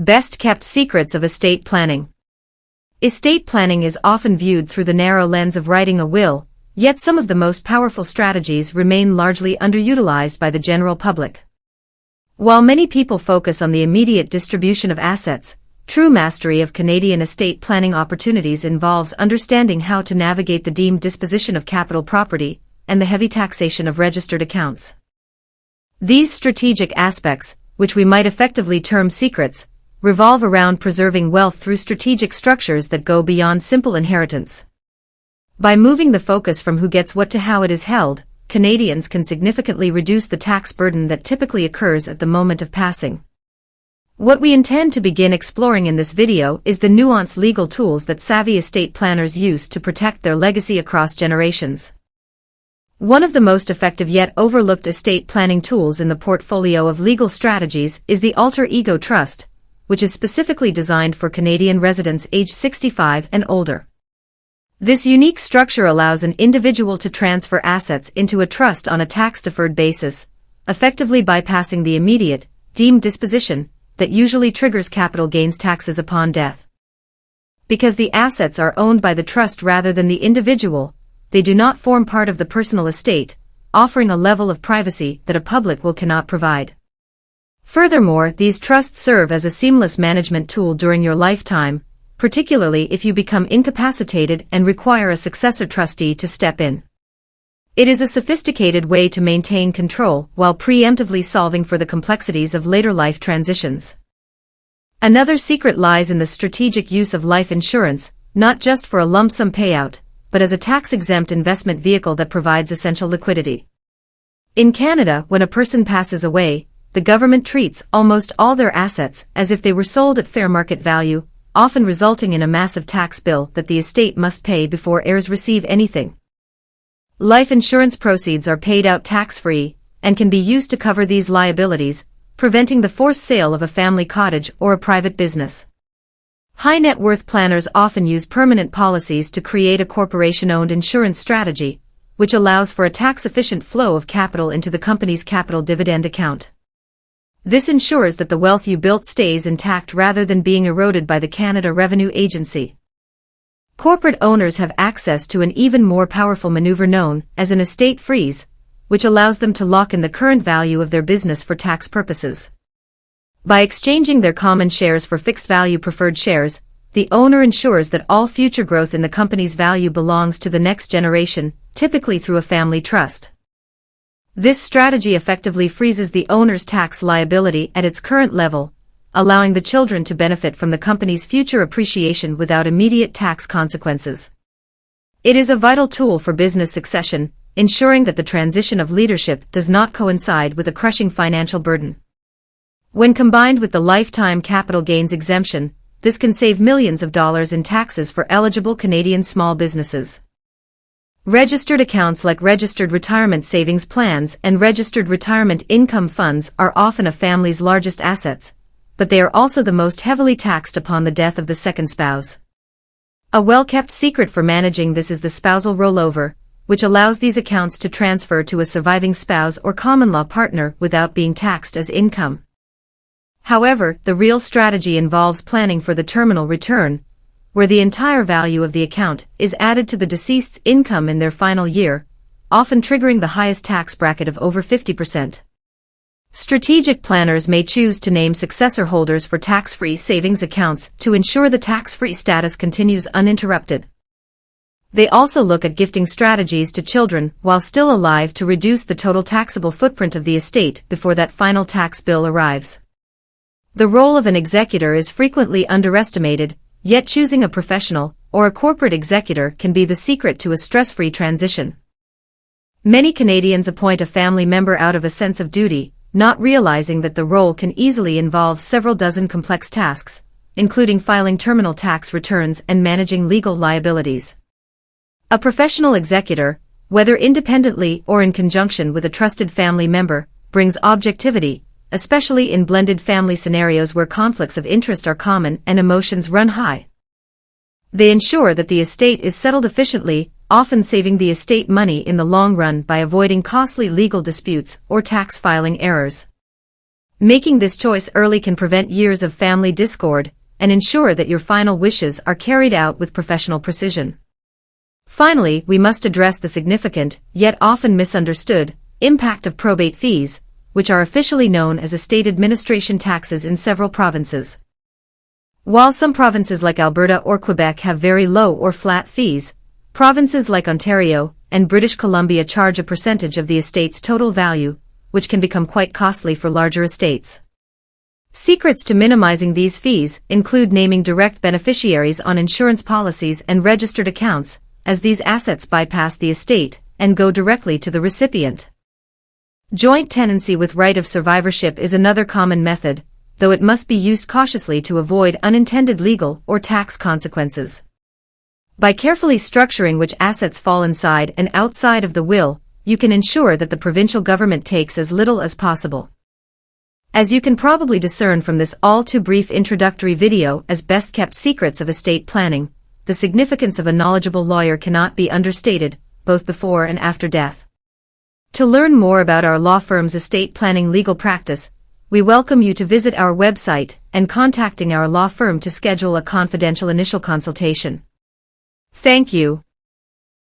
Best-kept secrets of estate planning. Estate planning is often viewed through the narrow lens of writing a will, yet some of the most powerful strategies remain largely underutilized by the general public. While many people focus on the immediate distribution of assets, true mastery of Canadian estate planning opportunities involves understanding how to navigate the deemed disposition of capital property and the heavy taxation of registered accounts. These strategic aspects, which we might effectively term secrets, revolve around preserving wealth through strategic structures that go beyond simple inheritance. By moving the focus from who gets what to how it is held, Canadians can significantly reduce the tax burden that typically occurs at the moment of passing. What we intend to begin exploring in this video is the nuanced legal tools that savvy estate planners use to protect their legacy across generations. One of the most effective yet overlooked estate planning tools in the portfolio of legal strategies is the alter ego trust, which is specifically designed for Canadian residents aged 65 and older. This unique structure allows an individual to transfer assets into a trust on a tax-deferred basis, effectively bypassing the immediate, deemed disposition that usually triggers capital gains taxes upon death. Because the assets are owned by the trust rather than the individual, they do not form part of the personal estate, offering a level of privacy that a public will cannot provide. Furthermore, these trusts serve as a seamless management tool during your lifetime, particularly if you become incapacitated and require a successor trustee to step in. It is a sophisticated way to maintain control while preemptively solving for the complexities of later life transitions. Another secret lies in the strategic use of life insurance, not just for a lump sum payout, but as a tax-exempt investment vehicle that provides essential liquidity. In Canada, when a person passes away, the government treats almost all their assets as if they were sold at fair market value, often resulting in a massive tax bill that the estate must pay before heirs receive anything. Life insurance proceeds are paid out tax-free and can be used to cover these liabilities, preventing the forced sale of a family cottage or a private business. High net worth planners often use permanent policies to create a corporation-owned insurance strategy, which allows for a tax-efficient flow of capital into the company's capital dividend account. This ensures that the wealth you built stays intact rather than being eroded by the Canada Revenue Agency. Corporate owners have access to an even more powerful maneuver known as an estate freeze, which allows them to lock in the current value of their business for tax purposes. By exchanging their common shares for fixed-value preferred shares, the owner ensures that all future growth in the company's value belongs to the next generation, typically through a family trust. This strategy effectively freezes the owner's tax liability at its current level, allowing the children to benefit from the company's future appreciation without immediate tax consequences. It is a vital tool for business succession, ensuring that the transition of leadership does not coincide with a crushing financial burden. When combined with the lifetime capital gains exemption, this can save millions of dollars in taxes for eligible Canadian small businesses. Registered accounts like registered retirement savings plans and registered retirement income funds are often a family's largest assets, but they are also the most heavily taxed upon the death of the second spouse. A well-kept secret for managing this is the spousal rollover, which allows these accounts to transfer to a surviving spouse or common-law partner without being taxed as income. However, the real strategy involves planning for the terminal return, where the entire value of the account is added to the deceased's income in their final year, often triggering the highest tax bracket of over 50%. Strategic planners may choose to name successor holders for tax-free savings accounts to ensure the tax-free status continues uninterrupted. They also look at gifting strategies to children while still alive to reduce the total taxable footprint of the estate before that final tax bill arrives. The role of an executor is frequently underestimated, yet choosing a professional or a corporate executor can be the secret to a stress-free transition. Many Canadians appoint a family member out of a sense of duty, not realizing that the role can easily involve several dozen complex tasks, including filing terminal tax returns and managing legal liabilities. A professional executor, whether independently or in conjunction with a trusted family member, brings objectivity, especially in blended family scenarios where conflicts of interest are common and emotions run high. They ensure that the estate is settled efficiently, often saving the estate money in the long run by avoiding costly legal disputes or tax filing errors. Making this choice early can prevent years of family discord and ensure that your final wishes are carried out with professional precision. Finally, we must address the significant, yet often misunderstood, impact of probate fees, which are officially known as estate administration taxes in several provinces. While some provinces like Alberta or Quebec have very low or flat fees, provinces like Ontario and British Columbia charge a percentage of the estate's total value, which can become quite costly for larger estates. Secrets to minimizing these fees include naming direct beneficiaries on insurance policies and registered accounts, as these assets bypass the estate and go directly to the recipient. Joint tenancy with right of survivorship is another common method, though it must be used cautiously to avoid unintended legal or tax consequences. By carefully structuring which assets fall inside and outside of the will, you can ensure that the provincial government takes as little as possible. As you can probably discern from this all-too-brief introductory video as best-kept secrets of estate planning, the significance of a knowledgeable lawyer cannot be understated, both before and after death. To learn more about our law firm's estate planning legal practice, we welcome you to visit our website and contacting our law firm to schedule a confidential initial consultation. Thank you.